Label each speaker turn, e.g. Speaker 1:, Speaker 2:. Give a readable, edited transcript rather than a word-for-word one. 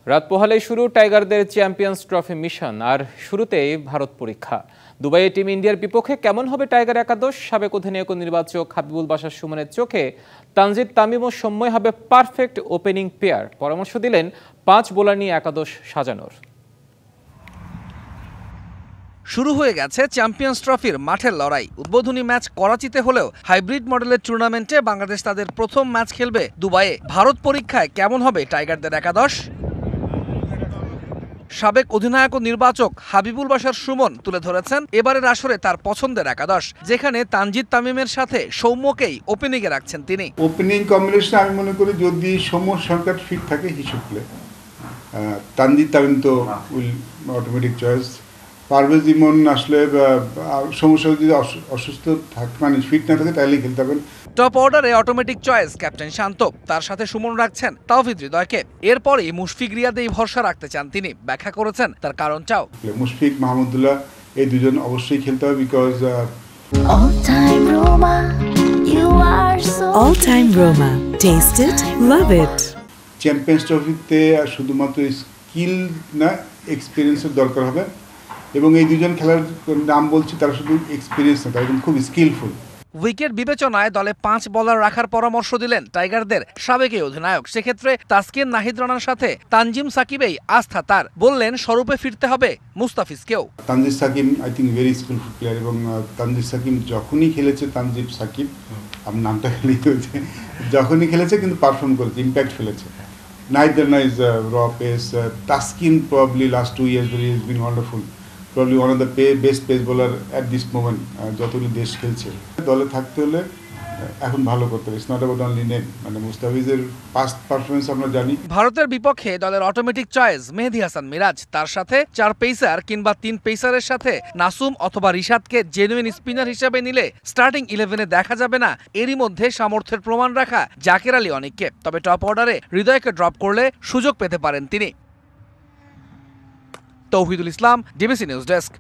Speaker 1: রাত পোহালেই শুরু টাইগারদের চ্যাম্পিয়ন্স ট্রফি মিশন, আর শুরুতেই ভারত পরীক্ষা। দুবাইয়ে টিম ইন্ডিয়ার বিপক্ষে কেমন হবে টাইগার একাদশ? সাবেক অধিনায়ক ও নির্বাচক হাবিবুল বাশার সুমনের চোখে তানজিদ তামিম ও সৌম্যই হবে পারফেক্ট ওপেনিং পেয়ার। পরামর্শ দিলেন 5 বোলার নিয়ে একাদশ সাজানোর।
Speaker 2: শুরু হয়ে গেছে চ্যাম্পিয়ন্স ট্রফির মাঠের লড়াই। উদ্বোধনী ম্যাচ করাচিতে হলেও হাইব্রিড মডেলের টুর্নামেন্টে বাংলাদেশ তাদের প্রথম ম্যাচ খেলবে দুবাইয়ে। ভারত পরীক্ষায় কেমন হবে টাইগারদের একাদশ? সাবেক অধিনায়ক ও নির্বাচক হাবিবুল বাশার সুমন তুলে ধরেছেন এবারের আসরে তার পছন্দের একাদশ, যেখানে তানজিদ তামিমের সাথে সৌম্যকেই ওপেনিংয়ে রাখছেন তিনি।
Speaker 3: ওপেনিং কম্বিনেশন আমি মনে করি যদি সৌম্য সরকার ফিট থাকে he should play. Tanzid Tamim তো উইল অটোমেটিক চয়েস। পারভেজ ইমন আসলে সমস্যা যদি অসুস্থ থাকে, মানে ফিট না থাকে, তাহলে খেলতে পারবেন।
Speaker 2: টপ অর্ডারে অটোমেটিক চয়েস ক্যাপ্টেন শান্ত, তার সাথে সুমন রাখছেন তাওহিদ হৃদয়কে। এরপরই মুশফিক রিয়াদেই ভরসা রাখতে চান তিনি। ব্যাখ্যা করেছেন তার কারণটাও।
Speaker 3: মুশফিক মাহমুদুল্লাহ এই দুজন অবশ্যই খেলতে হবে, because
Speaker 4: All time Roma. Taste it, love it.
Speaker 3: Champions ট্রফিতে শুধুমাত্র স্কিল না, এক্সপিরিয়েন্সের দরকার হবে, এবং এই দুজন খেলার নাম বলছি তারা শুধু এক্সপিরিয়েন্স না, তারা কিন্তু খুব স্কিলফুল।
Speaker 2: উইকেট বিবেচনায় দলে 5 বোলার রাখার পরামর্শ দিলেন টাইগারদের সাবেক অধিনায়ক। সেক্ষেত্রে তাসকিন নাহিদ রানার সাথে তানজিম সাকিবেই আস্থা তার। বললেন স্বরূপে ফিরতে হবে মুস্তাফিজকেও।
Speaker 3: Tanzid Sakib I think very skillful player, এবং তানজিদ সাকিব যখনই খেলেছে, তানজিব সাকিব আমার নামটা খেলেই হয়েছে, যখনই খেলেছে কিন্তু পারফর্ম করেছে, ইম্প্যাক্ট ফেলেছে। নাহিদ রানা ইজ র pace. Taskin probably last 2 years he has been wonderful. Probably one of the best pace bowler at this moment. যতগুলো দেশ খেলছে, দলে থাকতে হলে এখন ভালো করতে হবে। It's not about only name, মানে মুস্তাফিজের পাস্ট পারফরমেন্স আমরা জানি।
Speaker 2: ভারতের বিপক্ষে দলের অটোমেটিক চয়েস মেহেদী হাসান মিরাজ, তার সাথে 4 পেসার কিংবা 3 পেসারের সাথে নাসুম অথবা রিশাদকে জেনুইন স্পিনার হিসেবে নিলে স্টার্টিং 11-এ দেখা যাবে না এরই মধ্যে সামর্থ্যের প্রমাণ রাখা জাকের আলী অনেককে। তবে টপ অর্ডারে হৃদয়কে ড্রপ করলে সুযোগ পেতে পারেন তিনি। তৌহিদুল ইসলাম, ডিবিসি নিউজ ডেস্ক।